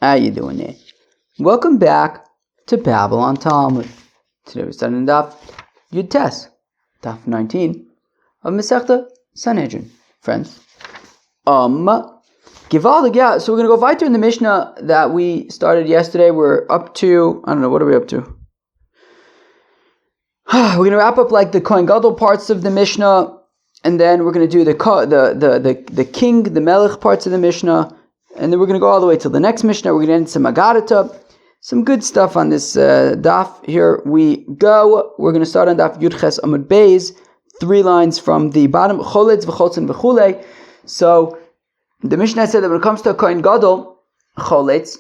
How you doing there? Welcome back to Babylon Talmud. Today we're starting Daf Yud Tes, Daf 19 of Masechta Sanhedrin. Friends, Givaldig, yeah. So we're gonna go weiter in the Mishnah that we started yesterday. We're up to, I don't know, what are we up to? We're gonna wrap up like the Kohen Gadol parts of the Mishnah, and then we're gonna do the king, the Melech parts of the Mishnah. And then we're going to go all the way to the next Mishnah. We're going to end some Agarata. Some good stuff on this daf. Here we go. We're going to start on daf Yudches Amud Beis. 3 lines from the bottom. Choletz v'chotzen v'chulei. So the Mishnah said that when it comes to a Kohen Gadol, Choletz.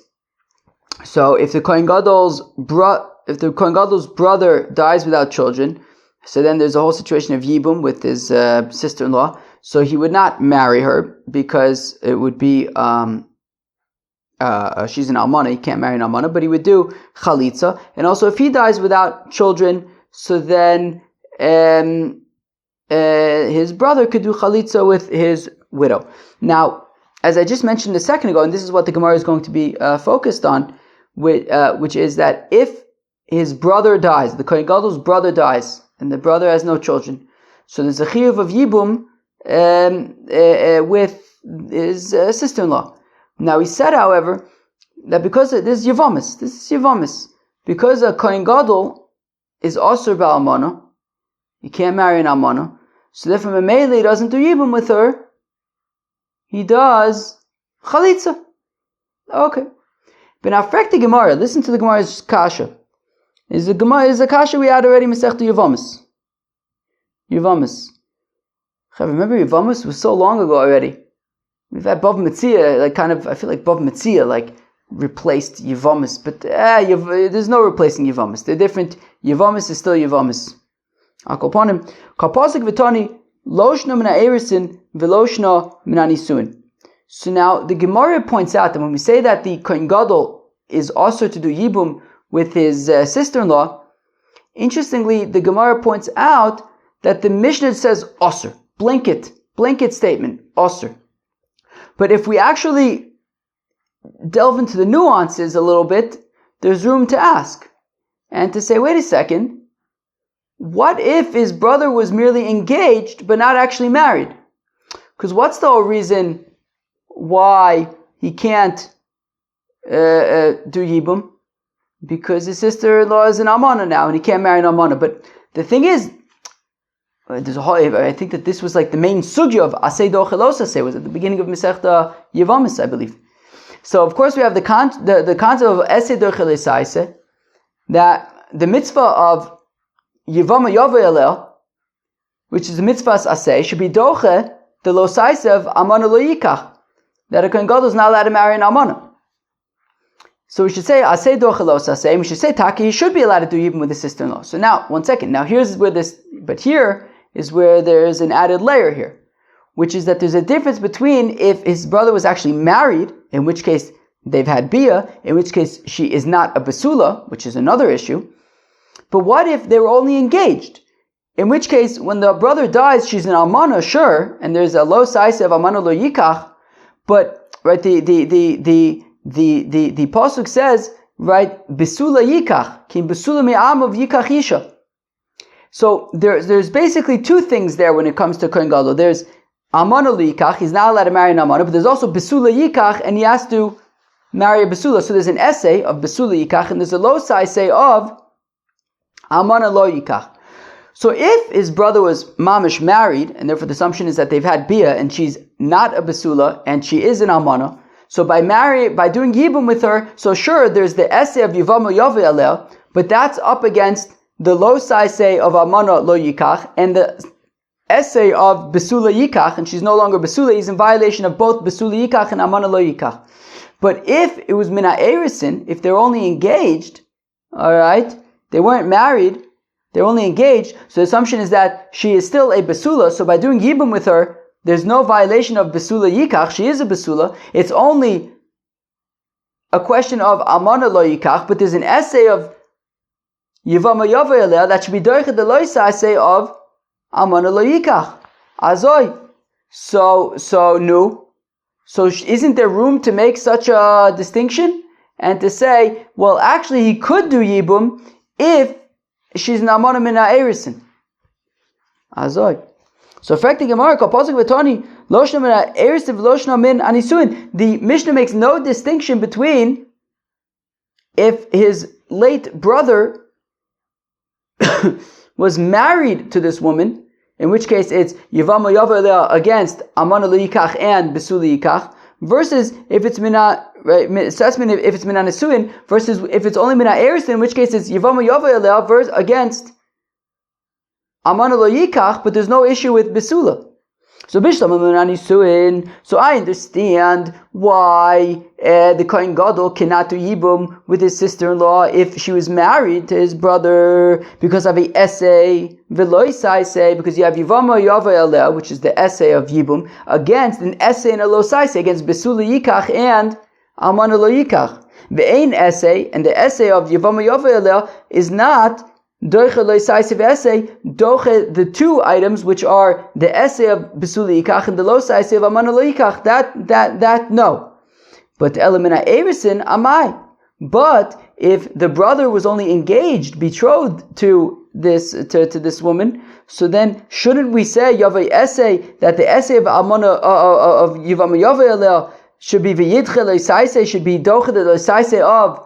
So if the Kohen Gadol's brother dies without children, so then there's a whole situation of Yibum with his sister-in-law. So he would not marry her because it would be she's an almana. He can't marry an almana, but he would do chalitza. And also, if he dies without children, so then his brother could do chalitza with his widow. Now, as I just mentioned a second ago, and this is what the Gemara is going to be focused on, which is that if his brother dies, the Kohen Gadol's brother dies, and the brother has no children, so there's a chiyuv of yibum with his sister-in-law. Now he said, however, that because this is Yavamis, because a Kohen Gadol is also ba'almana, he can't marry an almana, so therefore Mamele he doesn't do Yibum with her, he does Chalitza. Okay. But now frek the Gemara, listen to the Gemara's kasha. Is a kasha we had already Masechta Yavamis. Remember, Yavamis was so long ago already. We've had Bav Metzia, I feel like Bav Metzia, replaced Yavamis, but there's no replacing Yavamis. They're different. Yavamis is still Yavamis. Akoponim. Kapasik v'tani, loshna mina erisin, v'loshna mina nisuin. So now, the Gemara points out that when we say that the Kohen Gadol is also to do Yibum with his sister-in-law, interestingly, the Gemara points out that the Mishnah says Osir. Blanket statement, Osir. But if we actually delve into the nuances a little bit, there's room to ask. And to say, wait a second, what if his brother was merely engaged but not actually married? Because what's the whole reason why he can't do Yibum? Because his sister-in-law is an Almana now and he can't marry an Almana. But the thing is, I think that this was like the main sugya of Asay Dochel Osaseh, was at the beginning of Masechta Yavamis, I believe. So of course we have the concept of Asay Dochel Osaseh, that the mitzvah of Yavama Yavayalel, which is the mitzvah Asay, should be Doche the Losaiseh of Amana Lo Yikach, that a Kohen Gadol is not allowed to marry an Amana. So we should say Asay Dochel Osaseh, and we should say Taki, he should be allowed to do even with his sister-in-law. So now, one second, here is where there is an added layer here, which is that there's a difference between if his brother was actually married, in which case they've had bia, in which case she is not a basula, which is another issue. But what if they were only engaged? In which case, when the brother dies, she's an almana, sure, and there's a lo saise of almana lo yikach, but right, the pasuk says, right, basula yikach, kim basula me'am of yikach isha. So there's basically 2 things there when it comes to Kohen Gadol. There's Amana Yikach, he's not allowed to marry an Amana, but there's also Besula Yikach, and he has to marry a Besula. So there's an essay of Besula Yikach, and there's a losa essay of Amana Lo Yikach. So if his brother was mamish married, and therefore the assumption is that they've had bia, and she's not a Besula, and she is an Amana, so by doing Yibum with her, so sure, there's the essay of Yivama Yave Alel, but that's up against the lo saisei of Amana Lo Yikach, and the essay of Besula Yikach, and she's no longer Besula, he's in violation of both Besula Yikach and Amana Lo Yikach. But if it was Mina Erisin, if they're only engaged, alright, they weren't married, they're only engaged, so the assumption is that she is still a Besula, so by doing Yibum with her, there's no violation of Besula Yikach, she is a Besula, it's only a question of Amana Lo Yikach, but there's an essay of Yivama Yavayaleh that should be doichet the loisa say of Amana Lo Yikach. Azoi. So isn't there room to make such a distinction? and to say, well, actually he could do Yibum if she's Namana Min Ha'erisin. Azoy. So, the Mishnah makes no distinction between if his late brother was married to this woman, in which case it's Yivama Yava against Amana Yikach and Besuli Yikach, versus if it's Mina, right, if it's Mina Nesuin, versus if it's only Mina Erisin, in which case it's Yivama Yava versus against Amana lo yikach, but there's no issue with Besula. So I understand why the Kohen Gadol cannot do Yibum with his sister-in-law if she was married to his brother because of a essay, veloisaise, because you have Yivama Yava Eleh, which is the essay of Yibum, against an essay and a losaise, against Besula yikach and Amana lo yikach. The ein essay, and the essay of Yivama Yava Eleh is not Doche loisaisiv essay, doche the two items which are the essay of Besuli Yikach and the losaisiv of Amana lo Yikach, that no. But Elamina Erisin, amai. But if the brother was only engaged, betrothed to this woman, so then shouldn't we say Yavai essay that the essay of Amana of Yivama Yavai should be V'yidche loisaise, should be doche the loisaise of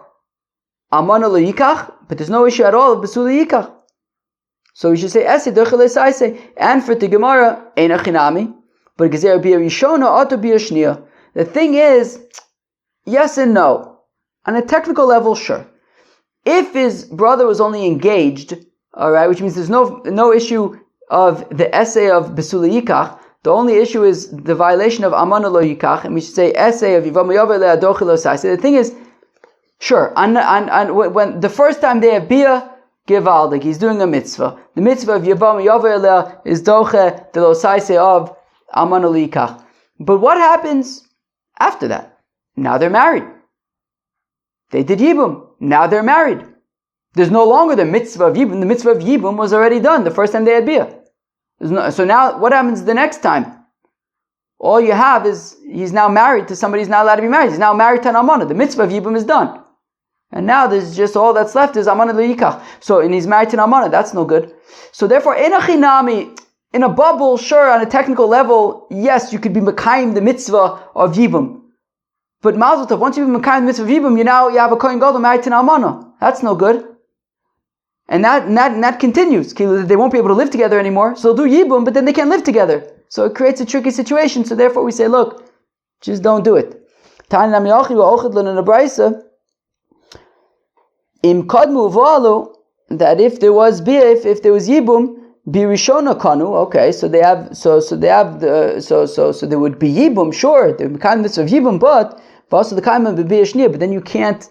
Amana lo Yikach? But there's no issue at all of Besula Yikach. So we should say Ese Dochele Saise. And for the Gemara, Eina Chinami. But Gezer Bia Rishona, Auto Bia Shnia. The thing is, yes and no. On a technical level, sure. If his brother was only engaged, alright, which means there's no issue of the essay of Besula Yikach, the only issue is the violation of Amana lo Yikach, and we should say essay of Yivama Yavele Dochele Saise. The thing is, sure, when the first time they have bia, givaldik, he's doing a mitzvah. The mitzvah of Yavam Yavar is doche the losaise of Amana lo Yikach. But what happens after that? Now they're married. They did Yibum. Now they're married. There's no longer the mitzvah of Yibum. The mitzvah of Yibum was already done the first time they had bia. So now what happens the next time? All you have is he's now married to somebody who's not allowed to be married. He's now married to an Amana. The mitzvah of Yibum is done. And now there's just all that's left is Amana lo Yikach. So, and he's married to an Amana. That's no good. So therefore, in a chinami, in a bubble, sure, on a technical level, yes, you could be mekayim the mitzvah of Yibum. But Mazel Tov, once you be mekayim the mitzvah of Yibum, you have a Kohen Gadol married to an Amana. That's no good. And that continues. They won't be able to live together anymore. So they'll do Yibum, but then they can't live together. So it creates a tricky situation. So therefore we say, look, just don't do it. Im kadmu v'alu, that if there was bia, if there was yibum, birishona kanu. Okay, so there would be yibum. Sure, the kindness of yibum, but also the kindness of bia shnia. But then you can't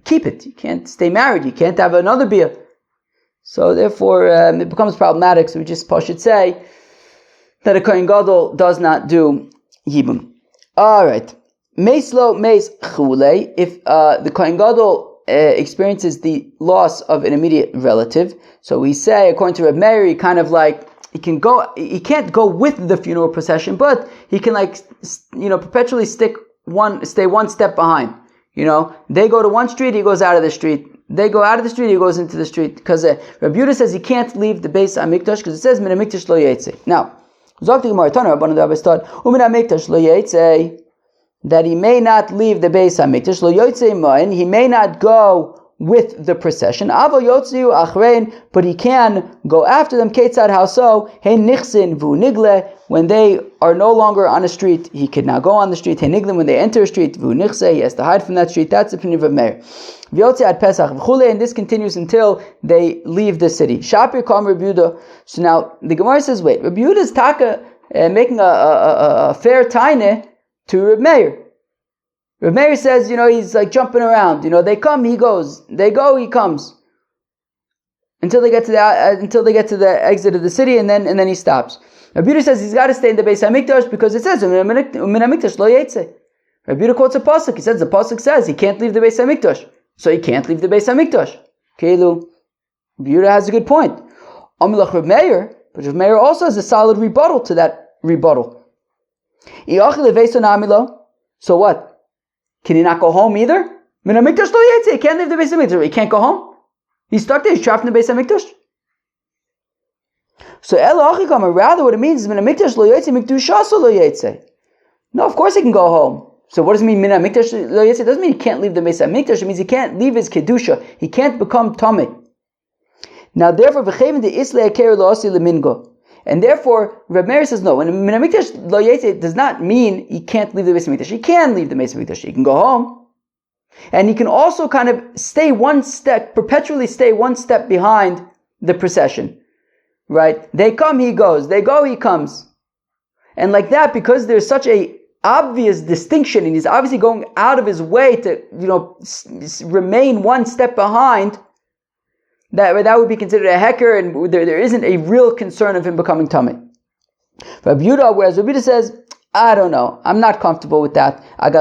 keep it. You can't stay married. You can't have another bia. So therefore, it becomes problematic. So we just should say that a Kohen Gadol does not do yibum. All right, meislo meis chule. If the Kohen Gadol experiences the loss of an immediate relative, so we say, according to Reb Meir, kind of like he can't go with the funeral procession, but he can perpetually stay one step behind. They go to one street, he goes out of the street. They go out of the street, he goes into the street. Because Reb Yehuda says he can't leave the Beis HaMikdash because it says Min HaMikdash lo yetze. Now, Zok the Gemara Tana Rabbanan Davestad Umin HaMikdash lo yetze, that he may not leave the Beis HaMikdash, lo yotze ma'in, he may not go with the procession, avo yotziu achrein, but he can go after them, ketzad how so, hein nichsin vu nigle, when they are no longer on a street, he could now go on the street, hein niglin, when they enter a street, vu nichse, he has to hide from that street. That's the opinion of Meir. V'yotze ad Pesach v'chule, and this continues until they leave the city. Shapir kam Reb Yehuda. So now, the Gemara says, wait, Reb Yehuda is taka, making a fair taine to Reb Meir. Reb Meir says, he's like jumping around. They come, he goes. They go, he comes. Until they get to the exit of the city, and then he stops. Reb Yehuda says he's got to stay in the Beis HaMikdash because it says Min HaMikdash lo yetze. Reb Yehuda quotes a pasuk. He says the pasuk says he can't leave the Beis HaMikdash, so he can't leave the Beis HaMikdash. Keilu, Reb Yehuda has a good point. Amilach Reb Meir, but Reb Meir also has a solid rebuttal to that rebuttal. So what? Can he not go home either? Min hamikdash lo yetze. He can't leave the Beis Hamikdash. He can't go home. He's stuck there. He's trapped in the Beis Hamikdash. So ela achikama. Rather, what it means is min hamikdash lo yetze mikdusha lo yetze. No, of course he can go home. So what does it mean min hamikdash lo yetze? It doesn't mean he can't leave the Beis Hamikdash. It means he can't leave his kedusha. He can't become tamei. Now, therefore, v'cheven de isle aker lo asi lemingo. And therefore, Reb Meir says no. When min hamikdash lo yetze does not mean he can't leave the Beis Hamikdash. He can leave the Beis Hamikdash. He can go home, and he can also kind of perpetually stay one step behind the procession. Right? They come, he goes. They go, he comes. And like that, because there's such a obvious distinction, and he's obviously going out of his way to, remain one step behind. That would be considered a hecker, and there isn't a real concern of him becoming tamei. Rabbi Yehuda, whereas Rabbi Yehuda says, I don't know, I'm not comfortable with that. I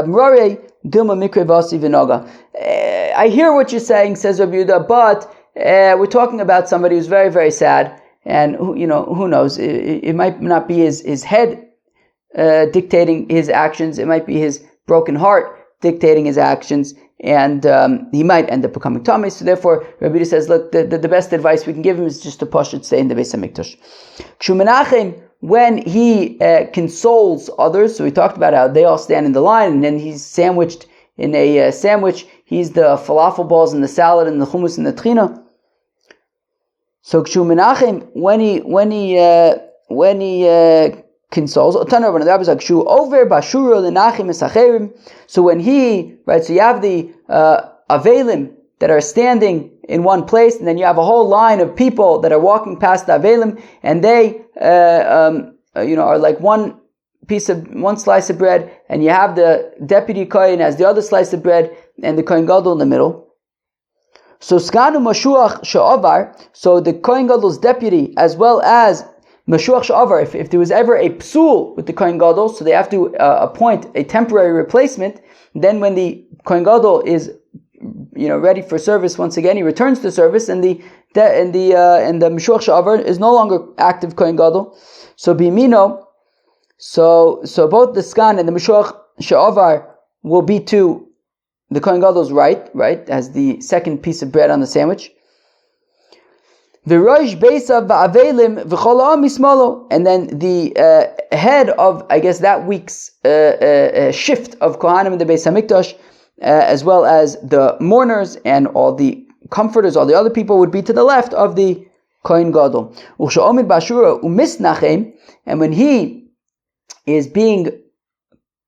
hear what you're saying, says Rabbi Yehuda, but we're talking about somebody who's very, very sad, and who knows? It might not be his head dictating his actions. It might be his broken heart dictating his actions. And he might end up becoming tamei. So therefore, Rabbi Yehuda says, look, the best advice we can give him is just to pashut stay in the Beis Hamikdash. Menachem, when he consoles others, so we talked about how they all stand in the line, and then he's sandwiched in a sandwich. He's the falafel balls and the salad and the hummus and the trina. So Menachem, when he consoles. So when he, right, so you have the avelim that are standing in one place, and then you have a whole line of people that are walking past the avelim, and they are like one slice of bread, and you have the deputy kohen as the other slice of bread, and the kohen gadol in the middle. So skanu mashuach she'avar, so the kohen gadol's deputy as well as Mashuach Sha'avar, if there was ever a psul with the Kohen Gadol, so they have to appoint a temporary replacement, then when the Kohen Gadol is ready for service once again, he returns to service, and the Mashuach Sha'avar is no longer active Kohen Gadol. So Bimino, so both the Skan and the Mashuach Sha'avar will be to the Kohen Gadol's right, as the second piece of bread on the sandwich. And then the head of, I guess, that week's shift of Kohanim in the Beis Hamikdash, as well as the mourners and all the comforters, all the other people, would be to the left of the Kohen Gadol. And when he is being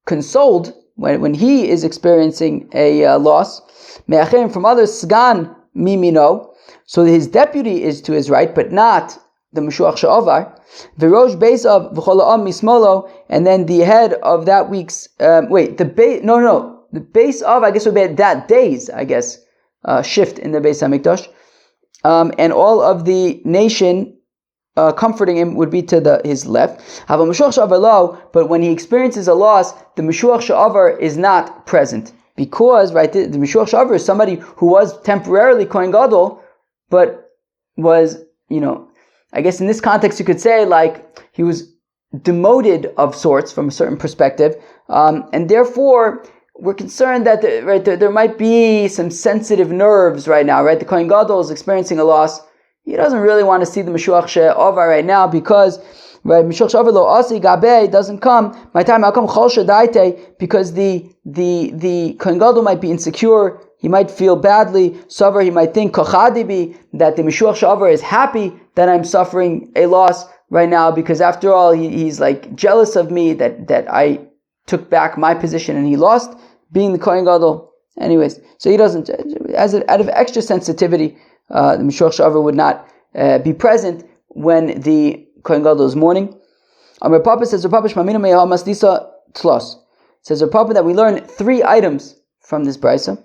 consoled, when he is experiencing a loss, from others, Sgan Mimino, so his deputy is to his right, but not the Mashuach Sha'avar. V'rosh beis of v'chol ha'am mismolo, and then the head of that week's the base of, I guess, would be that day's, shift in the Beis Hamikdash, and all of the nation comforting him would be to his left. Have a Mashuach Sha'avar lo, but when he experiences a loss, the Mashuach Sha'avar is not present, because the Mashuach Sha'avar is somebody who was temporarily Kohen Gadol, but was, I guess in this context you could say like he was demoted of sorts from a certain perspective, and therefore we're concerned that there might be some sensitive nerves right now, right? The Kohen Gadol is experiencing a loss. He doesn't really want to see the Mashuach She'avar right now, because Mashuach She'avar lo asi gabe doesn't come. My time I'll come chol shadaite, because the Kohen Gadol might be insecure. He might feel badly. Savar, he might think kochadibi, that the Mashuach She'avar is happy that I'm suffering a loss right now, because after all, he's like jealous of me that I took back my position and he lost being the Kohen Gadol. Anyways, so he doesn't, out of extra sensitivity, the Mashuach She'avar would not be present when the Kohen Gadol is mourning. Amar Papa says, Papa Shmamina Me'ah Masdisa Tlos. Says Papa that we learn 3 items from this brisa.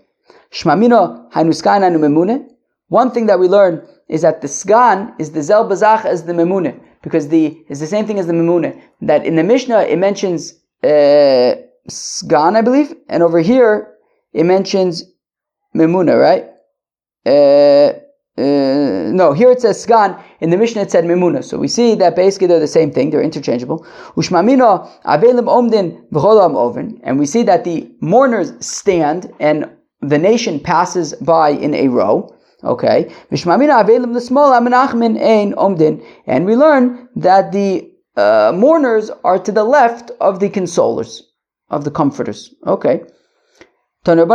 Shmamina Hainuskan Anu Memune. One thing that we learn is that the Sgan is the Zel Bazach as the Memune, because it's the same thing as the Memune. That in the Mishnah it mentions Sgan, I believe, and over here it mentions Memuna, right? No, here it says Sgan, in the Mishnah it said Memuna. So we see that basically they're the same thing, they're interchangeable. Ushmamina Avelim Omdin V'cholam Oven, and we see that the mourners stand and the nation passes by in a row. Okay, and we learn that the mourners are to the left of the consolers, of the comforters. Okay. So the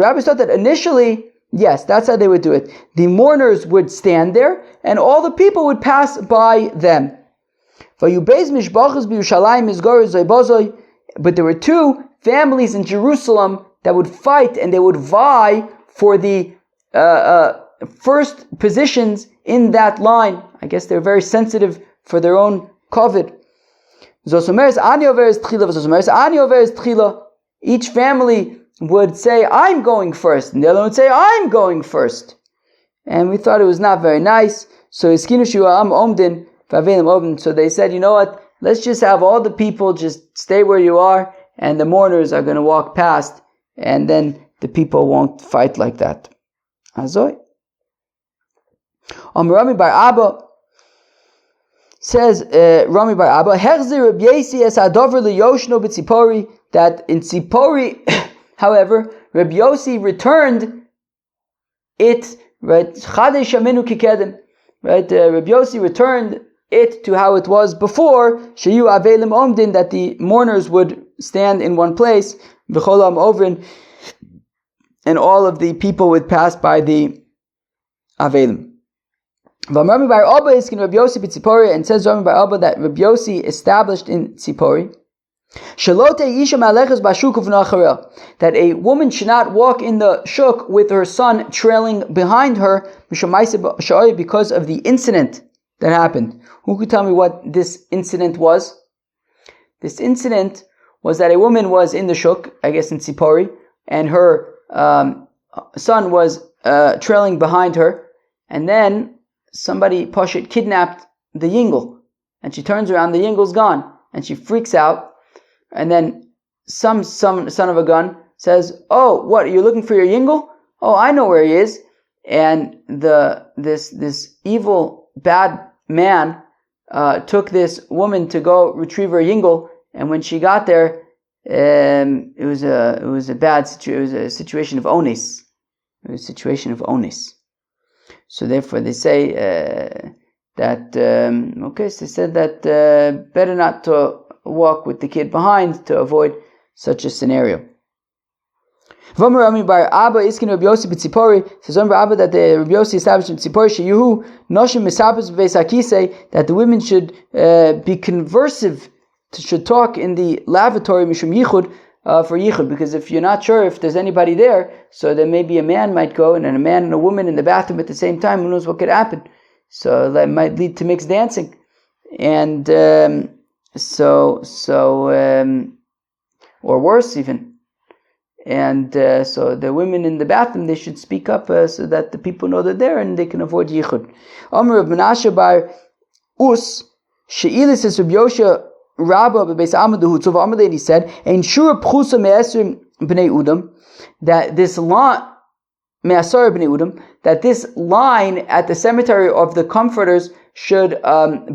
rabbis thought that initially, yes, that's how they would do it. The mourners would stand there, and all the people would pass by them. But there were two families in Jerusalem that would fight, and they would vie for the first positions in that line. I guess they're very sensitive for their own kavod. Each family would say, I'm going first, and the other would say, I'm going first. And we thought it was not very nice. So they said, you know what, let's just have all the people just stay where you are, and the mourners are going to walk past, and then the people won't fight like that. Azoy. Rami Bar Abba says, Rami Bar Abba, that in Tzipori, however, Rabbi Yossi returned it, right? Right, Rabbi Yossi returned it to how it was before, Shayu Avelim Omdin, that the mourners would stand in one place, V'cholam Ovrin, and all of the people would pass by the Avelim. Rami Bar Abba is in Rabbi Yossi b'Tzipori, and says Rami Bar Abba that Rabbi Yossi established in Tzipori that a woman should not walk in the shuk with her son trailing behind her because of the incident that happened. Who could tell me what this incident was? This incident was that a woman was in the shuk, I guess in Tzipori, and her son was trailing behind her, and then somebody, Pashit, kidnapped the yingle, and she turns around, the yingle's gone, and she freaks out, and then some son of a gun says, oh, what, are you looking for your yingle? Oh, I know where he is. And this evil, bad man took this woman to go retrieve her yingle, and when she got there, it was a bad situation. It was a situation of onis. It was a situation of onis. So therefore, they say that so they said that better not to walk with the kid behind to avoid such a scenario. Rami Bar Abba iskin Rabbi Yossi b'Tzipori, says Rami Bar Abba that the Rabbi Yossi established in Tzipori sheyuhu noshim misapes b'beis hakisei, that the women should be conversive, should talk in the lavatory mishum yichud, for yichud, because if you're not sure if there's anybody there, so then maybe a man might go, and then a man and a woman in the bathroom at the same time, who knows what could happen. So that might lead to mixed dancing, and or worse even. And so the women in the bathroom, they should speak up so that the people know they're there and they can avoid yichud. Amr of Menashe Bar Us She'ilis says Rabbi Yosha Rabba b'Beis Amaduhu Tzov Amr, and he said, "Ein shura pchusa me'esrim b'nei udam," that this line me'asar b'nei udam, that this line at the cemetery of the comforters should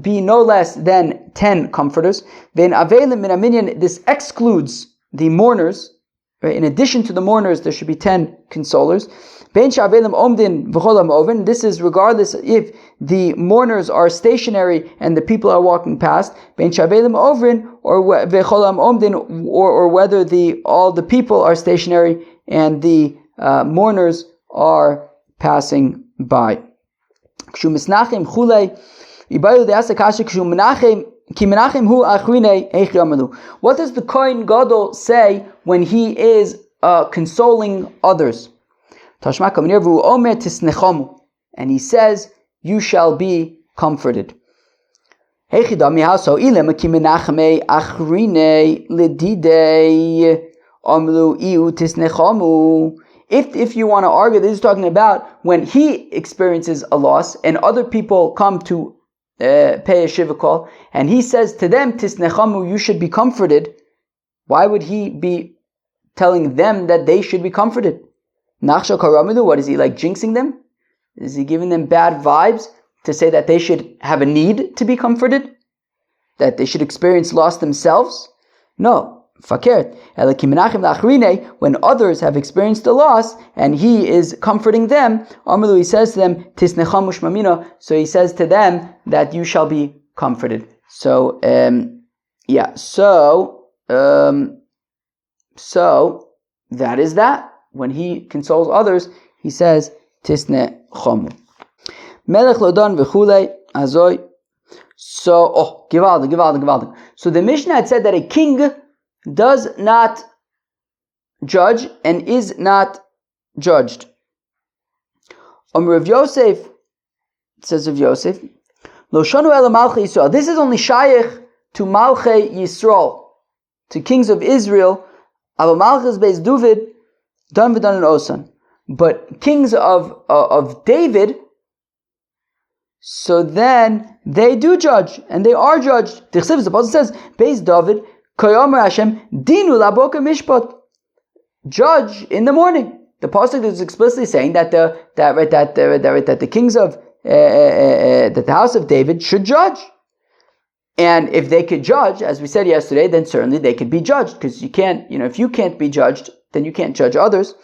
be no less than 10 comforters. Then avelim min aminyan, this excludes the mourners. Right? In addition to the mourners, there should be 10 consolers. Ben sha'avelim omdin v'cholam oven. This is regardless if the mourners are stationary and the people are walking past. Ben sha'avelim ovrin or v'cholam omdin, or whether all the people are stationary and the mourners are passing by. What does the Kohen Gadol say when he is consoling others? And he says, you shall be comforted. If you want to argue, this is talking about when he experiences a loss and other people come to pay a shiva call, and he says to them, Tisnechamu, you should be comforted. Why would he be telling them that they should be comforted? Nachsha Karamidu, what is he, like jinxing them? Is he giving them bad vibes to say that they should have a need to be comforted? That they should experience loss themselves? No. fakert. When others have experienced the loss and he is comforting them, he says to them, so he says to them that you shall be comforted. So that is that. When he consoles others, he says, Tisne chomu. Melech lodon v'chulei azoi. So, gewaldig. So the Mishnah had said that a king does not judge and is not judged. Rav Yosef, says Rav Yosef, Lo shanu ela malchei Yisrael. This is only shaykh to malchei Yisrael, to kings of Israel. Ava malchus beis David, done v'done and osan. But kings of David, so then they do judge, and they are judged. The Apostle says, Beis David, Koyomer Hashem, Dinu laboka mishpat. Judge in the morning. The Pasuk is explicitly saying that the kings of that the house of David should judge. And if they could judge, as we said yesterday, then certainly they could be judged, because you can't, if you can't be judged, then you can't judge others.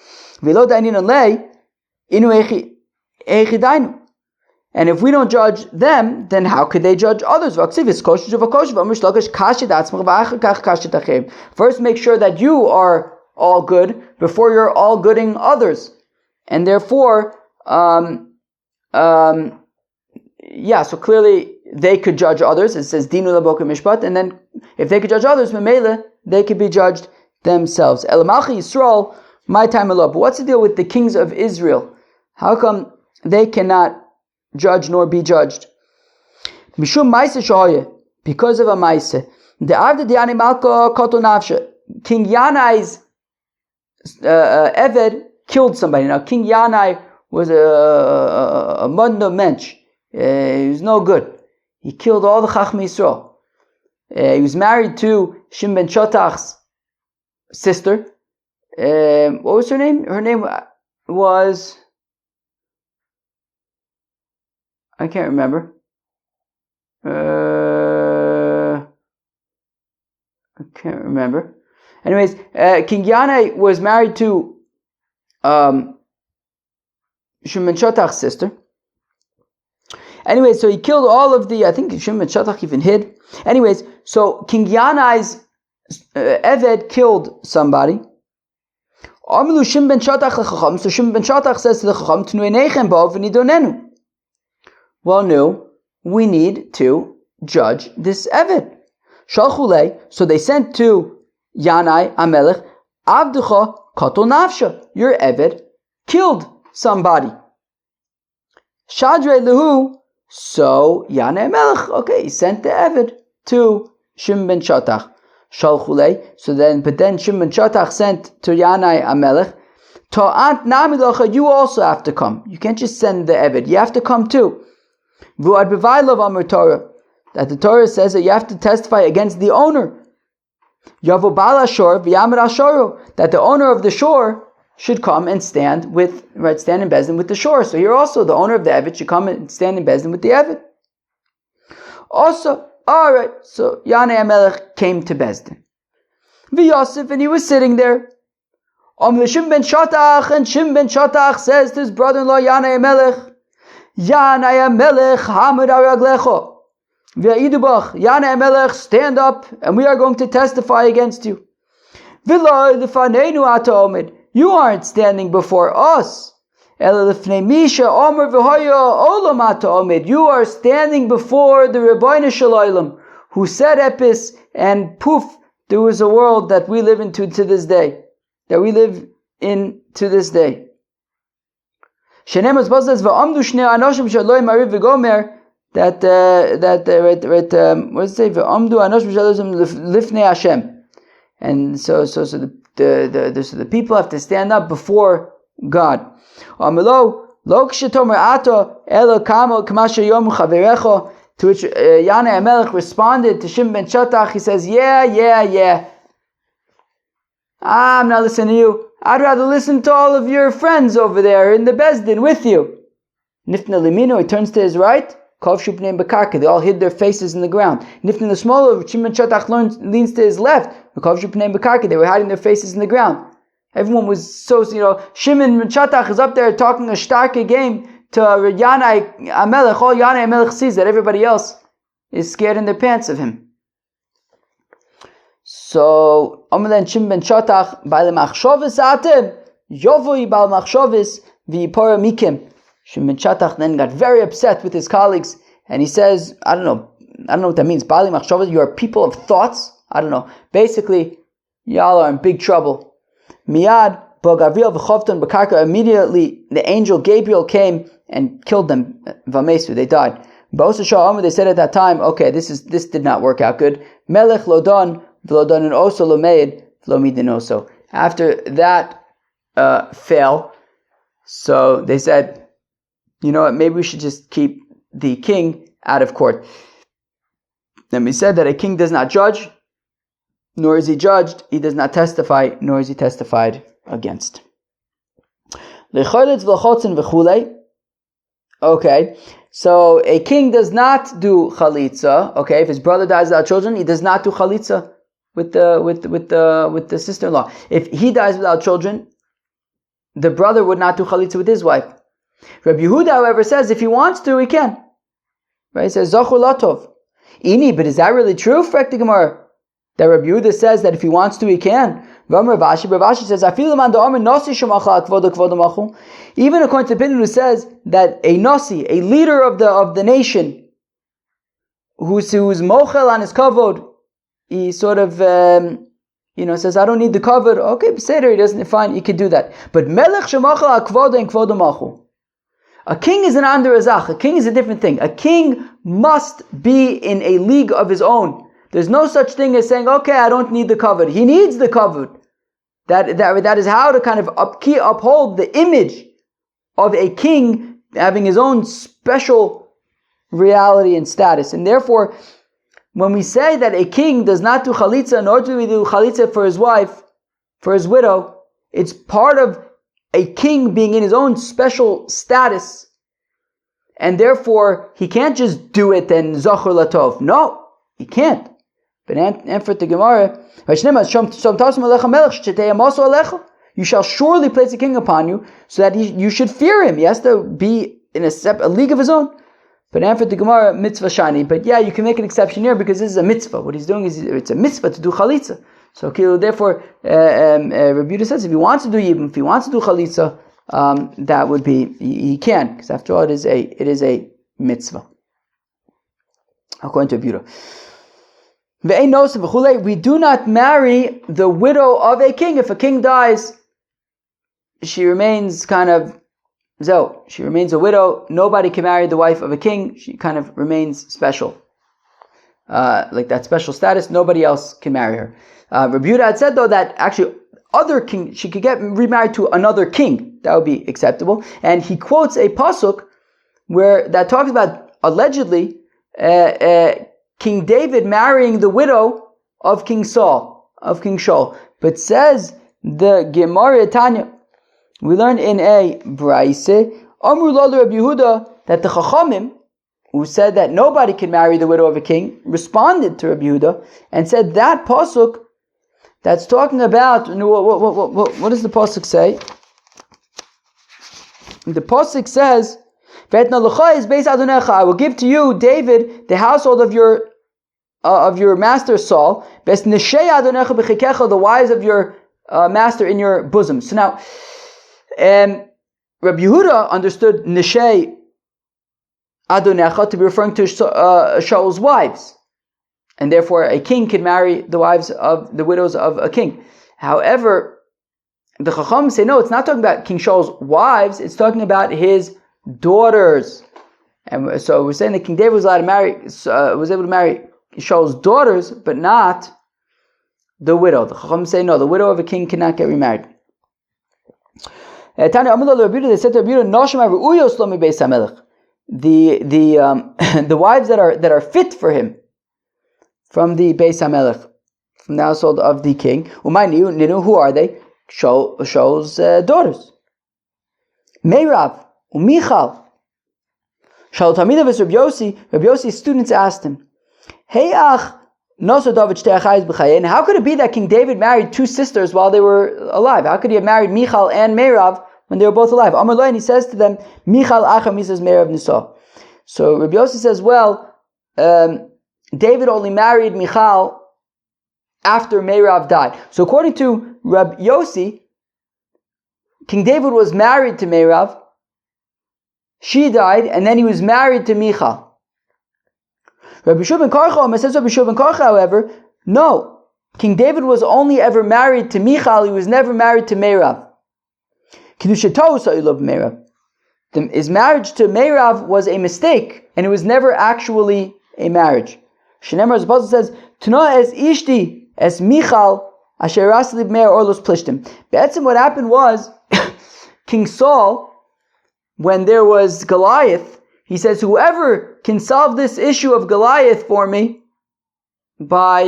And if we don't judge them, then how could they judge others? First, make sure that you are all good before you're all gooding others. And therefore, so clearly they could judge others. It says, Dinu laboka mishpat. And then if they could judge others, memele, they could be judged themselves. Elamalchi Yisrael, my time alone. But what's the deal with the kings of Israel? How come they cannot judge nor be judged? Mishum maise shahoye, because of a maise. The avda diani malka koto nafsha. King Yanai's Eved killed somebody. Now King Yanai was a mudno mensch. He was no good. He killed all the Chachmei Yisrael. He was married to Shim ben Shotach's sister. What was her name? Her name was, I can't remember. Anyways, King Yanai was married to Shimon Shotach's sister. Anyways, so he killed all of the, I think Shimon Shotach even hid. Anyways, so King Yanai's Eved killed somebody. So Shimon ben Shotach says to the Chacham, well, no, we need to judge this Eved. So they sent to Yanai Amelech, Avducha Kato Nafsha, your Eved killed somebody. Shadre Lehu, so Yanai Amelech, okay, he sent the Eved to Shimon ben Shotach. So then Shimon ben Shotach sent to Yanai Amelech, Ta'ant Namilocha, you also have to come. You can't just send the Eved, you have to come too. That the Torah says that you have to testify against the owner. That the owner of the shore should come and stand in Bezdin with the shore. So here also the owner of the Eved should come and stand in Bezdin with the Eved. Also, alright, so Yanai Amelech came to Bezdin. V'Yosef, and he was sitting there. Shimon ben Shotach, and Shimon ben Shotach says to his brother-in-law Yanai Amelech, Yanai Amelech hamid araglecho. V'yidubach, Yanai Amelech, stand up, and we are going to testify against you. V'lo lefanenu ata omid, you aren't standing before us. Ela lefnei misha omer v'hoya olam ata omid, you are standing before the Rebbeinu Shel Olam, who said epis, and poof, there was a world that we live into to this day. That we live in to this day. Shenem as says va'amdu shnei anoshim shaloi mariv v'gomer, that what does it say? Va'amdu anoshim shaloi lifnei Hashem. And so the people have to stand up before God. Amelo lo kshetomer ato elo kamo kamasha yom chaverecho. To which Yanai Amelech responded to Shimon ben Shotach. He says, yeah. I'm not listening to you. I'd rather listen to all of your friends over there in the Bezdin with you. Nifna limino, he turns to his right. They all hid their faces in the ground. Niftin the smaller, Shimon Chatach leans to his left. They were hiding their faces in the ground. Everyone was so, Shimon Chatach is up there talking a starke game to Yanai Amelech. All Yanai Amelech sees that everybody else is scared in their pants of him. So, Amalan Shimon ben Chatach, Ba'al Machshovis Atem, Yovoi Ba'al Machshovis, V'yipora Mikim. Shimon Chatach then got very upset with his colleagues, and he says, I don't know what that means. Ba'al Machshovis, you are people of thoughts? I don't know. Basically, y'all are in big trouble. Miyad, Gabriel v'chovton b'karka. Immediately, the angel Gabriel came and killed them. Vamesu, they died. They said at that time, okay, this did not work out good. Melech lodon v'lodon and oso lomeid v'lomidin oso. After that fail, so they said, you know what, maybe we should just keep the king out of court. Then we said that a king does not judge, nor is he judged. He does not testify, nor is he testified against. Okay, so a king does not do chalitza. Okay, if his brother dies without children, he does not do chalitza with the sister-in-law. If he dies without children, the brother would not do chalitza with his wife. Rabbi Yehuda, however, says if he wants to, he can. Right? He says Zachur Latov. Ini, but is that really true? Frek the Gemara. That Rabbi Yehuda says that if he wants to, he can. Ravashi says, even according to the opinion who says that a nasi, a leader of the nation, who's mochel on his kavod, he sort of says, I don't need the kavod. Okay, beseder, he doesn't, fine, he could do that. But melech shemachel al kvodo and kvodo machu. A king is an under azach. A king is a different thing. A king must be in a league of his own. There's no such thing as saying, okay, I don't need the kavod. He needs the kavod. That is how to kind of uphold the image of a king having his own special reality and status. And therefore, when we say that a king does not do chalitza, nor do we do chalitza for his wife, for his widow, it's part of a king being in his own special status. And therefore, he can't just do it and zachur latov. No, he can't. But answer the Gemara, you shall surely place a king upon you, so that you should fear him. He has to be in a league of his own. But answer the Gemara, mitzvah shani. But yeah, you can make an exception here because this is a mitzvah. What he's doing is it's a mitzvah to do chalitza. So therefore, Rabbi Yehuda says if he wants to do yibum, if he wants to do chalitza, that would be he can, because after all, it is a mitzvah. According to Rabbi Yehuda. We do not marry the widow of a king. If a king dies, she remains she remains a widow. Nobody can marry the wife of a king. She kind of remains special. Like that special status, nobody else can marry her. Rabbi Yehuda had said though that actually other king, she could get remarried to another king. That would be acceptable. And he quotes a pasuk where that talks about allegedly King David marrying the widow of King Saul, But says the Gemara Tanya, we learn in a Braise, Amru lo Rabbi Yehuda, that the Chachamim, who said that nobody can marry the widow of a king, responded to Rabbi Yehuda and said that pasuk that's talking about, what does the pasuk say? The pasuk says, I will give to you, David, the household of your master Saul, the wives of your master in your bosom. So now, Rabbi Yehuda understood Neshei Adonecha to be referring to Shaul's wives, and therefore a king can marry the widows of a king. However, the Chacham say no, it's not talking about King Shaul's wives; it's talking about his daughters. And so we're saying that King David was able to marry Shaul's daughters, but not the widow. The Chacham say no, the widow of a king cannot get remarried. They said to the wives that are fit for him from the Beis HaMelech, from the household of the king. Who are they? Shaul's daughters. Meirav, Michal, Rabbi Yossi's students asked him, Hey ach, noso David shtei achayos b'chayein. How could it be that King David married two sisters while they were alive? How could he have married Michal and Meirav when they were both alive? Amar lo, and he says to them, Michal acham, he says Meirav nisa. So Rabbi Yossi says, well, David only married Michal after Meirav died. So according to Rabbi Yossi, King David was married to Meirav, she died, and then he was married to Michal. Rabbi Shua ben Karcha, says Rabbi Shua ben Karcha, however, no. King David was only ever married to Michal, he was never married to Meirav. His marriage to Meirav was a mistake, and it was never actually a marriage. Shenemar, as the Apostle says, Tuna es ishti es Michal asher raslib meir orlos plishtim. Be'etzim, what happened was, King Saul, when there was Goliath, he says, whoever can solve this issue of Goliath for me by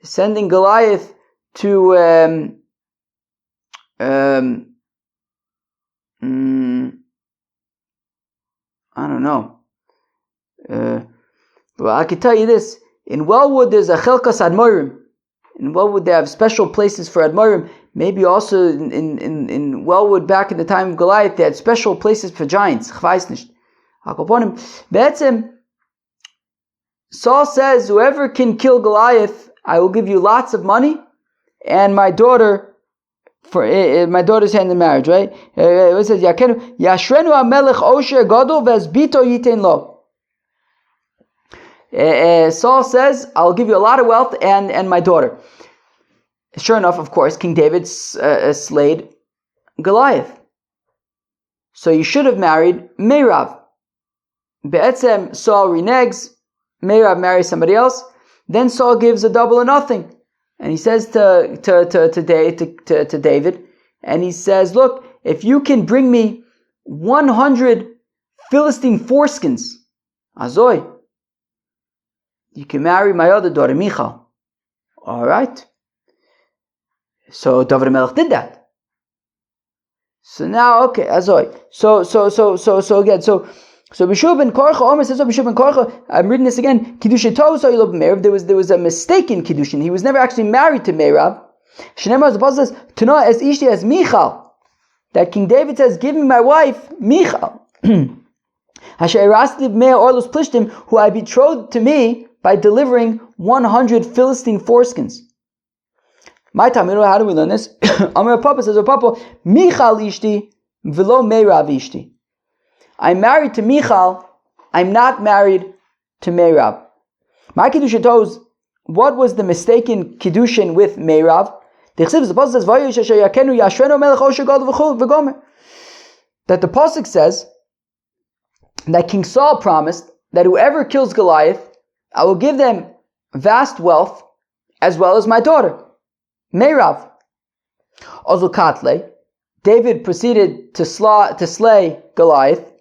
sending Goliath to I don't know. Well, I can tell you this. In Wellwood, there's a Chelkas Admorim. In Wellwood, they have special places for Admorim. Maybe also in Wellwood, back in the time of Goliath, they had special places for giants. Saul says, whoever can kill Goliath, I will give you lots of money, and my daughter, for my daughter's hand in marriage, right? It says, Yashrenu HaMelech Osher Gadol Vezbito Yitein Lo. Saul says, I'll give you a lot of wealth and my daughter. Sure enough, of course, King David slayed Goliath. So you should have married Meirav. Be'etzem, Saul reneges, Meirav marries somebody else, then Saul gives a double or nothing. And he says to David, and he says, look, if you can bring me 100 Philistine foreskins, Azoy, you can marry my other daughter, Michal. All right. So David HaMelech did that. So now, okay, Azoy. So again, so Bishua ben Korcha, Omer says, Bishua ben Korcha, I'm reading this again, Kiddushin Tov So'ilob Meirav, there was a mistake in Kiddushin. He was never actually married to Meirav. Shenemar, the Apostle says, Tuna es ishti as Michal. That King David says, give me my wife, Michal. Hasher erastiv mea orlos plishtim, who I betrothed to me by delivering 100 Philistine foreskins. My time, how do we learn this? Amar Papa says, Papa, Michal ishti, velo Meirav ishti. I'm married to Michal, I'm not married to Meirav. My Kiddushin Tovs, what was the mistaken Kiddushin with Meirav? The Apostle says, that the Pasuk says that King Saul promised that whoever kills Goliath, I will give them vast wealth as well as my daughter, Meirav. Ozul Katle, David proceeded to slay Goliath.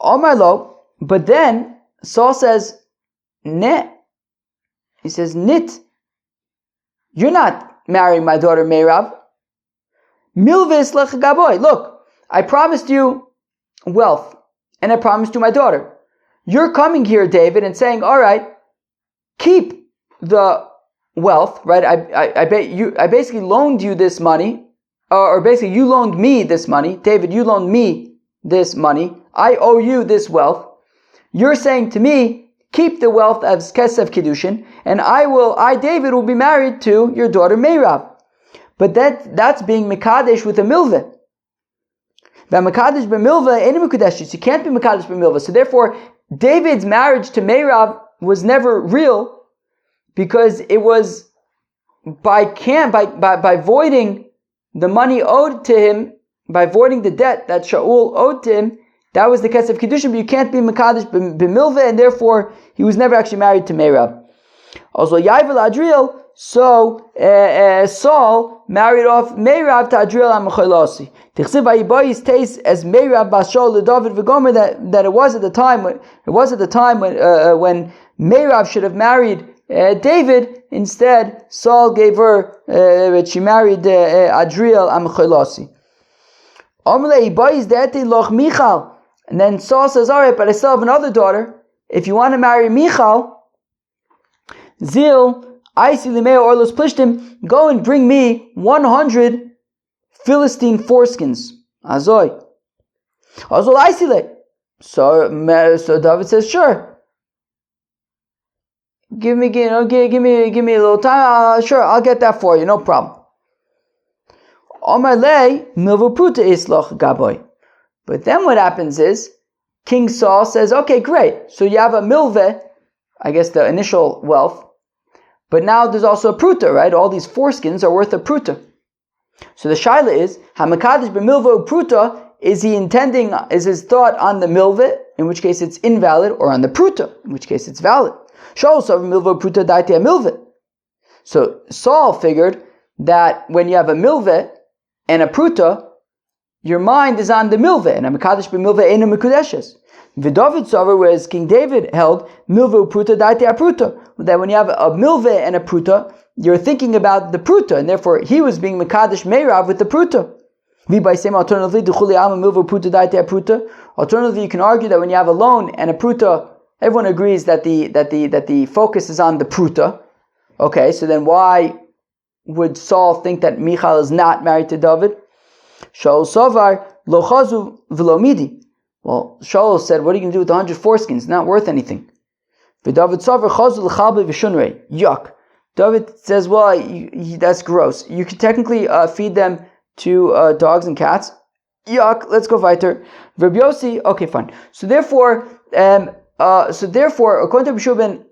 Omar lo, but then Saul says, ne. He says, nit. You're not marrying my daughter Meirav. Milves lech gaboy. Look, I promised you wealth, and I promised you my daughter. You're coming here, David, and saying, all right, keep the wealth, right? I basically loaned you this money, or basically you loaned me this money. David, you loaned me this money. I owe you this wealth. You're saying to me, keep the wealth as Kesef Kiddushin, and I, David, will be married to your daughter Meirav. But that's being Mekadesh with a Milveh. Mekadesh b'Milveh, any Mekadesh, you can't be Mekadesh b'Milveh. So therefore, David's marriage to Meirav was never real, because it was by voiding the money owed to him, by voiding the debt that Shaul owed to him. That was the case of Kiddushin, but you can't be Mekadesh b'Milveh, and therefore he was never actually married to Meirav. Also, Yaivel Adriel, so Saul married off Meirav to Adriel HaMecholasi. Tichsiv Vayibayis taste as Meirav Bashol LeDavid v'Gomer, that it was at the time when Meirav should have married David. Instead, Saul gave her, she married Adriel HaMecholasi. Omle Yibayis de'ete loch Michal. And then Saul says, all right, but I still have another daughter. If you want to marry Michal, Zil, Aisi Limeo Orlos Plishtim, go and bring me 100 Philistine foreskins. Azoi. Azol Aisile. So David says, sure. Give me a little time. Sure, I'll get that for you. No problem. Omar lei milvu pruta islach gaboy. But then what happens is, King Saul says, okay, great. So you have a milveh, I guess the initial wealth, but now there's also a pruta, right? All these foreskins are worth a pruta. So the shaila is, hamakadish b'milveh pruta, is his thought on the milveh, in which case it's invalid, or on the pruta, in which case it's valid. So Saul figured that when you have a milveh and a pruta, your mind is on the milveh, and a mekadesh b'milveh ena mekudeshes. V'David savar, whereas King David held milveh pruta daite pruta, that when you have a milveh and a pruta, you're thinking about the pruta, and therefore he was being mekadesh meirav with the pruta. Alternatively, you can argue that when you have a loan and a pruta, everyone agrees that the focus is on the pruta. Okay, so then why would Saul think that Michal is not married to David? Shaul Sovar lo chazu v'lo midi. Well, Shaul said, what are you going to do with 100 foreskins? It's not worth anything. V'David Sovar chazu l'chalbe v'shunrei. Yuck. David says, well, that's gross. You could technically feed them to dogs and cats. Yuck. Let's go weiter. Rabbi Yossi. Okay, fine. So therefore, according to B'Shua ben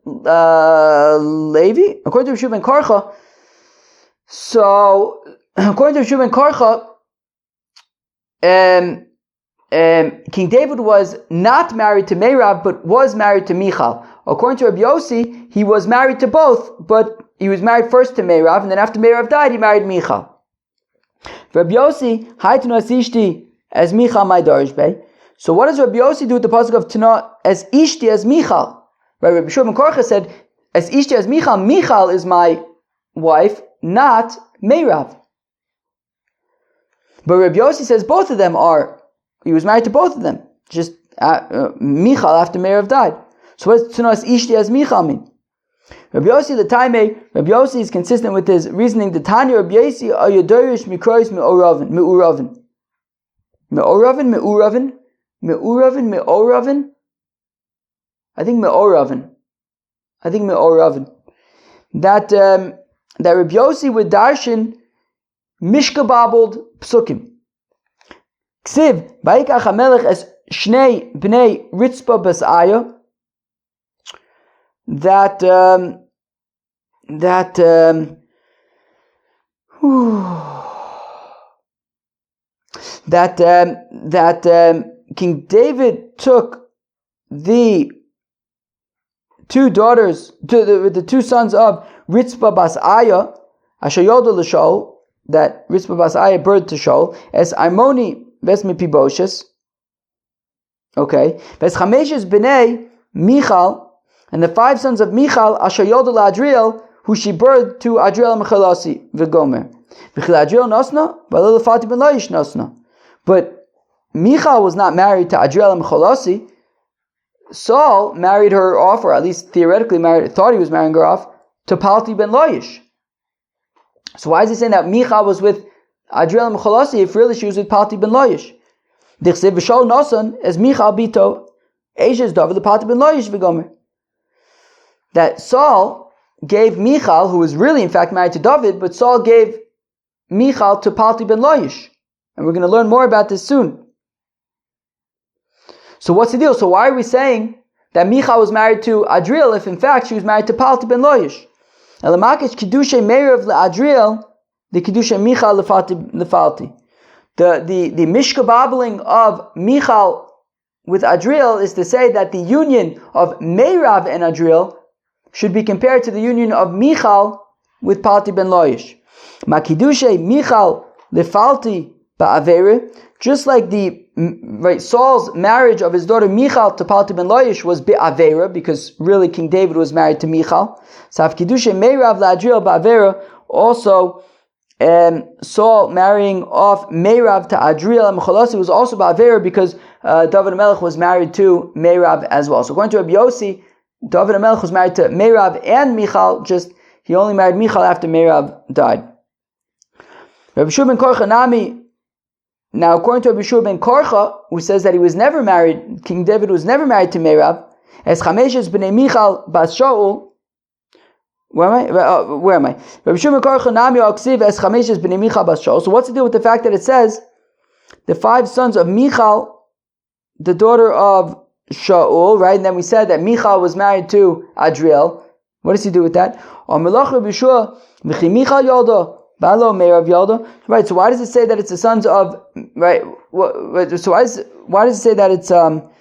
Levi, according to B'Shua ben Karcha, so according to B'Shua ben Karcha, King David was not married to Meirav, but was married to Michal. According to Rabbi Yossi, he was married to both, but he was married first to Meirav, and then after Meirav died, he married Michal. Rabbi Yossi, Haytanu as Ishti as Michal my Darish Bey. So what does Rabbi Yossi do with the pasuk of Tana as Ishti as Michal? Right, Rabbi Shua ben Korcha said, as Ishti as Michal, Michal is my wife, not Meirav. But Rabbi Yossi says both of them are, he was married to both of them, just Michal after Meirav died. So what does Tana as Ishti as Michal mean? Rabbi Yossi the Taimei, Rabbi Yossi is consistent with his reasoning. The Tanya Rabbi Yossi ayodorish mikrois me'oravin. I think me'oravin. That Rabbi Yossi would darshan mishkababbled psukim. Ksiv vayikach hamelech es shnei bnei ritzpa basaya. That King David took the two daughters, the two sons of Ritzpah bas Aya, Asher Yoda l'Shaul, that Ritzpah bas Aya birthed to Shaul, as Armoni ves Mepiboshes, okay, ves Chameshes b'nei Michal, and the 5 sons of Michal, Asher Yoda l'Adriel, who she birthed to Adriel Mechalasi v'Gomer. V'chil Adriel nosna, v'alil Fati ben Laish nosna. But Michal was not married to Adriel Mechalasi. Saul married her off, or at least theoretically thought he was marrying her off, to Palti ben Laish. So why is he saying that Michal was with Adriel Mechalasi if really she was with Palti ben Laish? Dichsev v'Shaul nosan as Michal bito, Eishes David Palti ben Laish v'Gomer. That Saul gave Michal, who was really in fact married to David, but Saul gave Michal to Palti ben Laish. And we're going to learn more about this soon. So what's the deal? So why are we saying that Michal was married to Adriel if in fact she was married to Palti ben Laish? Elamakish Kiddushay Meirav le'Adriel, the Kiddushay Michal lefalti. The Mishka babbling of Michal with Adriel is to say that the union of Meirav and Adriel should be compared to the union of Michal with Palti ben Laish. Makidushe Michal lefalti ba'avere, just like Saul's marriage of his daughter Michal to Palti ben Laish was ba'avera, because really King David was married to Michal. Sav kidushe Meirav la'Adriel ba'avera, also Saul marrying off Meirav to Adriel and Mechalasi was also ba'avera, because David HaMelech was married to Meirav as well. So according to Rabbi Yossi, David HaMelech was married to Meirav and Michal, just he only married Michal after Meirav died. Rabbi Shua ben Korcha Nami, now according to Rabbi Shua ben Korcha, who says that he was never married, King David was never married to Meirav, as Chameshes b'nei Michal bas Shaul. Where am I? Rabbi Shua ben Korcha Nami Aksiv as Chameshes b'nei Michal bas Shaul. So what's the deal with the fact that it says the 5 sons of Michal, the daughter of Shaul, right? And then we said that Michal was married to Adriel. What does he do with that? Right, so why does it say that it's the sons of, right, so why does it say that it's, oh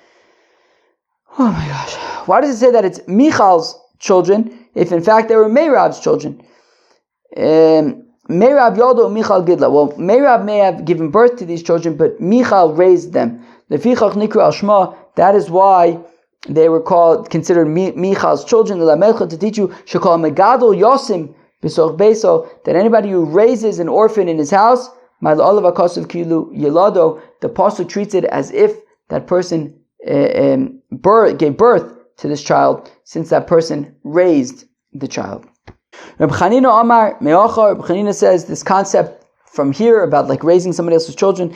my gosh, why does it say that it's Michal's children, if in fact they were Meirav's children? Meirav Yaldo, Michal Gidla. Well, Meirav may have given birth to these children, but Michal raised them. Lefichach Nikra al Shma, that is why they were considered Michal's children. To teach you, Shekal Megadol Yosim, that anybody who raises an orphan in his house, the pasuk treats it as if that person gave birth to this child, since that person raised the child. Reb Chanina says this concept from here about like raising somebody else's children.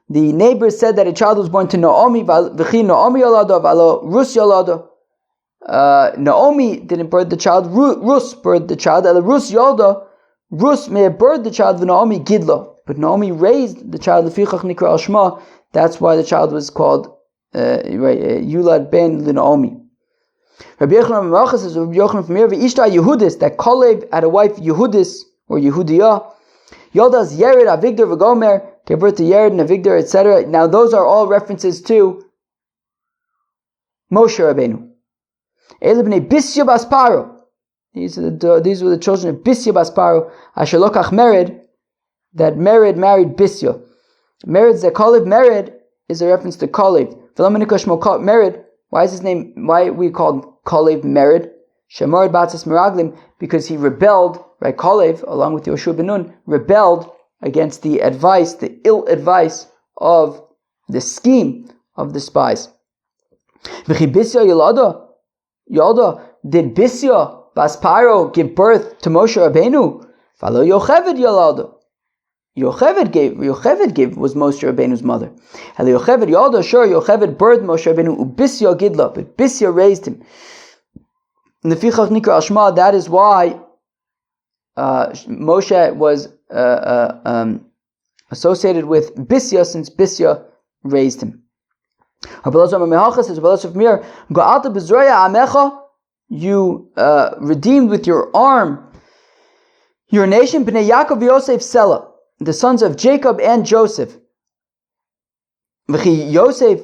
The neighbors said that a child was born to Naomi. Naomi didn't birth the child. Rus birthed the child. Rus may have birthed the child of Naomi Gidla, but Naomi raised the child. That's why the child was called Yulad ben Naomi. Rabbi Yochanan says, Rabbi Yochanan from here, Ishta Yehudis, that Kaleb had a wife Yehudis or Yehudiah. Yoldas Yered Avigdor v'Gomer, gave birth to Yered and Avigdor, etc. Now those are all references to Moshe Rabbeinu. Elibnei Bisya Basparo. These were the children of Bisya Basparo. Asher Lokach Mered, that Mered married Bisya. Mered Zekalib Mered is a reference to Kaleb. Mered. Why is his name? Why we called Kaleb Mered? Shemored Batzas Meraglim, because he rebelled. Right, Kaleb, along with Yoshua ben Nun, rebelled against the advice, the ill advice of the scheme of the spies. V'chi Bisya Yalda, did Bisya Basparo give birth to Moshe Rabbeinu? Falo Yocheved Yalda. Yocheved was Moshe Rabbeinu's mother. And Yocheved Yalda, sure, Yocheved birthed Moshe Rabbeinu, Ubisya Gidla, but Bisya raised him. In the Fichach Nikra Ashma, that is why Moshe was associated with Bisya, since Bisya raised him. You redeemed with your arm your nation, Bnei Yaakov Yosef Sela, the sons of Jacob and Joseph. V'chi Yosef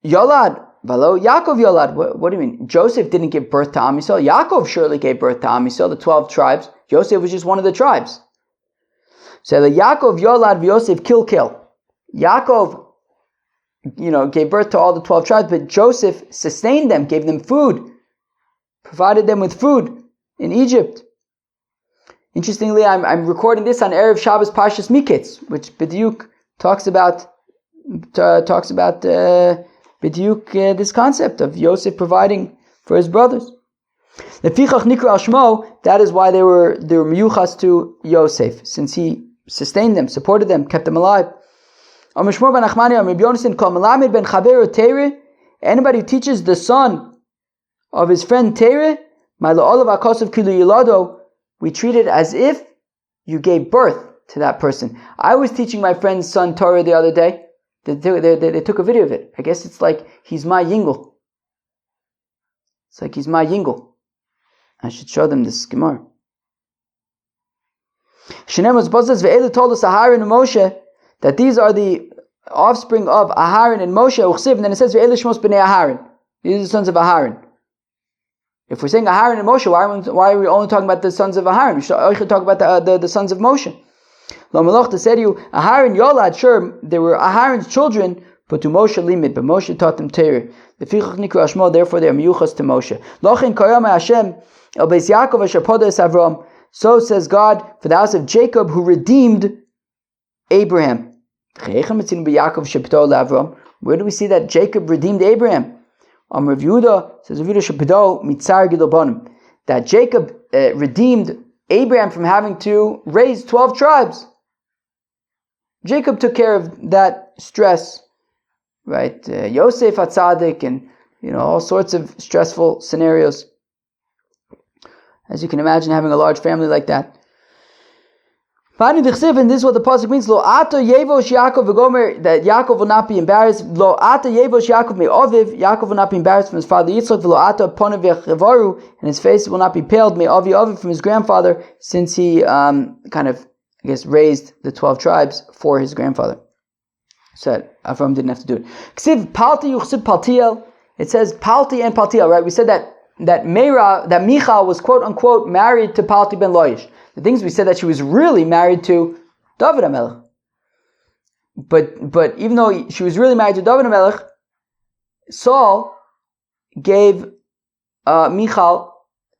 Yolad, Valo Yaakov Yolad. What do you mean? Joseph didn't give birth to Am Yisrael. Yaakov surely gave birth to Am Yisrael, the 12 tribes. Yosef was just one of the tribes. So the Yaakov Yolad Yosef Kill. Yaakov, gave birth to all the 12 tribes, but Joseph sustained them, gave them food, provided them with food in Egypt. Interestingly, I'm recording this on Erev Shabbos Parshas Miketz, which B'diuk talks about this concept of Yosef providing for his brothers. Lefichach Nikra Shmo, that is why they were miyuchas to Yosef, since he sustained them, supported them, kept them alive. Anybody who teaches the son of his friend Tereh, we treat it as if you gave birth to that person. I was teaching my friend's son Torah the other day. They took a video of it. I guess it's like he's my yingle. It's like he's my yingle. I should show them this Gemara. Shinem was Bozas ve'elu told us Aharon and Moshe that these are the offspring of Aharon and Moshe. And then it says ve'elu shmos b'nei Aharon. These are the sons of Aharon. If we're saying Aharon and Moshe, why are we only talking about the sons of Aharon? We should talk about the sons of Moshe. Lo Malach to say to you, Aharon Yolad, sure, they were Aharon's children, but to Moshe limit. But Moshe taught them Torah. Lefichach Nikra Shmo, therefore they are miyuchas to Moshe. Lochin Koyam Hashem El Beis Yaakov Asher Podes Avram. So says God for the house of Jacob who redeemed Abraham. Where do we see that Jacob redeemed Abraham? Rav Yehuda says that Jacob redeemed Abraham from having to raise 12 tribes. Jacob took care of that stress, right? Yosef HaTzadik and all sorts of stressful scenarios. As you can imagine, having a large family like that. And this is what the pasuk means: Lo ata yevosh Yaakov v'gomer, that Yaakov will not be embarrassed. Lo ata yevosh Yaakov me'aviv, Yaakov will not be embarrassed from his father Yitzchak. Lo ata ponav v'chevaru, and his face will not be paled. Me'avi aviv, from his grandfather, since he raised the 12 tribes for his grandfather. So Avram didn't have to do it. Ksiv palti yuchsid paltiel. It says palti and paltiel, right? We said that Michal was quote unquote married to Palti ben Loish. The things we said that she was really married to David HaMelech. But even though she was really married to David HaMelech, Saul gave Michal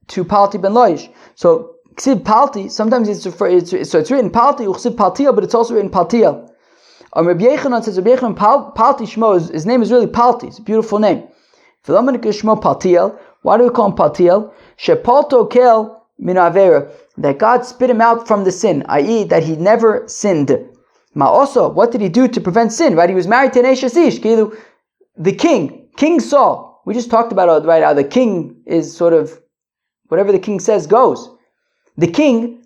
to Palti ben Loish. So Ksiv Palti, sometimes it's written Palti, Uchsiv Paltiel, but it's also written Paltiel. Rabbi Yechanan says Rabbi Yechanan Palti Shmo, his name is really Palti. It's a beautiful name. Shmo Paltiel. Why do we call him Paltiel? Shepalto kel min avera, that God spit him out from the sin, i.e., that he never sinned. Ma'oso, what did he do to prevent sin? Right, he was married to an Eish Ish, the King Saul. We just talked about it, right? How the king is sort of whatever the king says goes. The king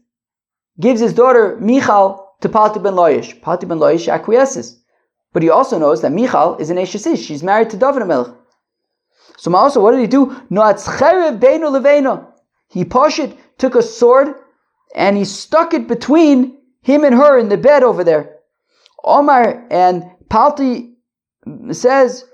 gives his daughter Michal to Palti ben Loish. Palti ben Loish acquiesces, but he also knows that Michal is an Eish Ish. She's married to David HaMelech. So also, what did he do? He took a sword and he stuck it between him and her in the bed over there. Omar and Palti says,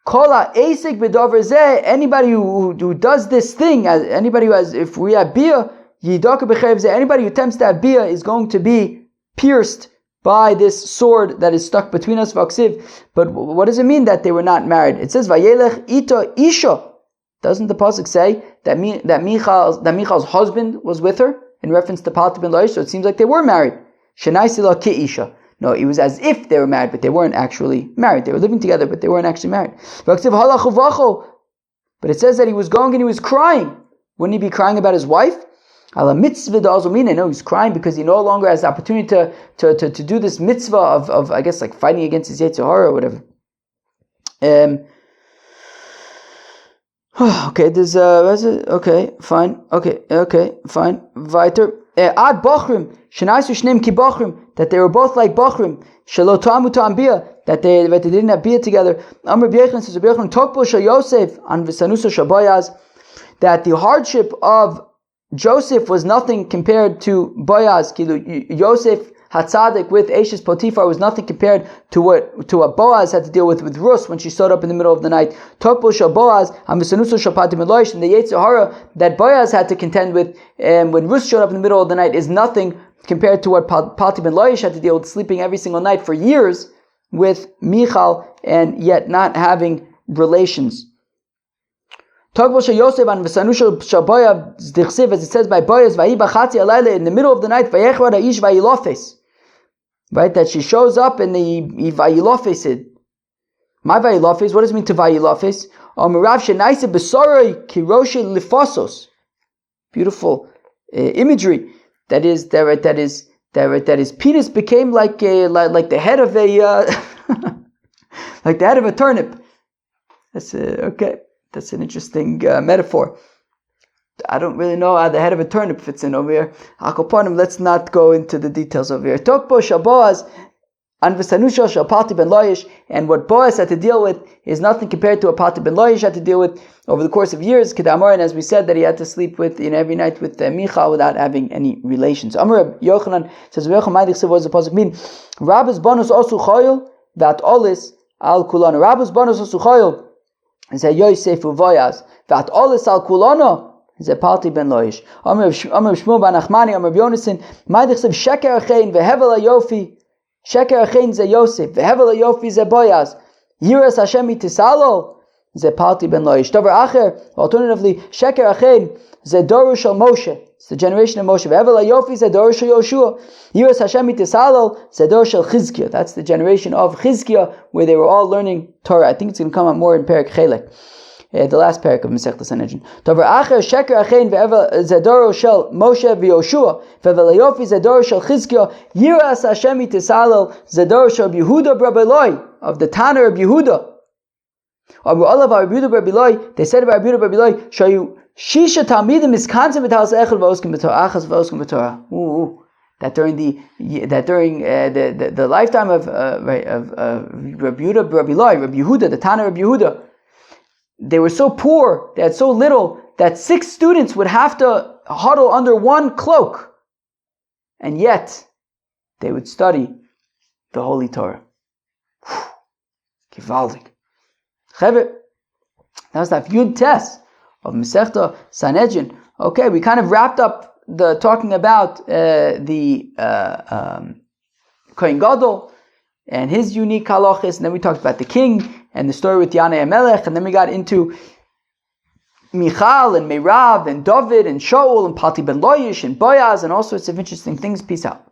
anybody who does this thing, anybody who has, if we have bia, anybody who attempts to have bia is going to be pierced by this sword that is stuck between us. But what does it mean that they were not married? It says Vayelech ito isha. Doesn't the pasuk say that Michal's husband was with her in reference to Palti ben Loish? So it seems like they were married. Shenai sila ki isha. No, it was as if they were married, but they weren't actually married. They were living together, but they weren't actually married. But it says that he was going and he was crying. Wouldn't he be crying about his wife? No, he's crying because he no longer has the opportunity to do this mitzvah of I guess like fighting against his Yetzer Hara or whatever. Okay, there's okay, fine. Weiter. Ad Bochrim, Shenaisu Shneim ki Bochrim, that they were both like Bochrim, Shelo Tamu Tam Bia, that they didn't have Bia together. Amr B'Yechon says B'Yechon Tokbo Shel Yosef and V'Sanusa Shel Boaz, that the hardship of Joseph was nothing compared to Boaz. Yosef Hatzadik with Ashes Potiphar was nothing compared to what Boaz had to deal with Rus when she stood up in the middle of the night. Tokbo Shel Boaz and V'Sanusa Shel Palti ben Loish, and the Yetzer Hara that Boaz had to contend with when Rus showed up in the middle of the night is nothing compared to what Palti ben Loish had to deal with, sleeping every single night for years with Michal and yet not having relations. As it says by Boaz, in the middle of the night, right, that she shows up and the Vayilofesid. My Vayilofes, what does it mean to Vayilofes? Beautiful imagery. That his penis became like the head of a like the head of a turnip. That's okay. That's an interesting metaphor. I don't really know how the head of a turnip fits in over here. Akoponim, let's not go into the details over here. Tokbo Shaboaz and V'Sanusha Shel Palti ben Loish, and what Boaz had to deal with is nothing compared to what Palti ben Loish had to deal with over the course of years. Kedamar, and as we said, that he had to sleep with every night with Michal without having any relations. Amr Yochanan says, "What does the pasuk mean? Rabbis bonus osu choyel vat olis al kulana. Rabbis bonus osu choyel." Is a Yosef uvoyaz vat olis al kulana. Is a Palti ben Loish. Amr Shmuel ben Achmani. Amr Yonason. Ma'adich says sheker achein vehevel ayofi. Sheker achein ze Yosef vehevel ayofi ze Boyaz. Yiras Hashem itisalo. ze palti ben loish. Davar acher, alternatively, sheker achen, ze doru shel Moshe. It's the generation of Moshe. Ve'evel hayofi ze doru shel Yoshua. Yiras Hashem itisalal ze doru shel Chizkiah. That's the generation of Chizkiah, where they were all learning Torah. I think it's going to come up more in Perek Chelek. The last parak of Masechta Sanhedrin. Davar acher sheker achein ve'evel zedoro shel Moshe v'Yoshua ve'evel hayofi zedoro shel Chizkiah yiras Hashem itisalel zedoro shel Yehuda b'Rabeloi, of the Tanner of Yehuda. Abu Olav Rabbi Yehuda b'Rabeloi, they said about Rabbi Yehuda b'Rabeloi, shayu shisha talmidim miskanzim v'talas echel v'oskim b'Torah achas v'oskim b'Torah. That during the lifetime of Rabbi Yehuda b'Rabeloi, Rabbi Yehuda, the Tanner of Yehuda, they were so poor, they had so little, that 6 students would have to huddle under one cloak. And yet, they would study the Holy Torah. Gewaldig. That was that Yud Tes of Masechta Sanhedrin. Okay, we kind of wrapped up the talking about the Kohen Gadol and his unique halachis, and then we talked about the king and the story with Yanei HaMelech, and then we got into Michal and Meirav and David and Shaul and Pati ben Loish and Boaz and all sorts of interesting things. Peace out.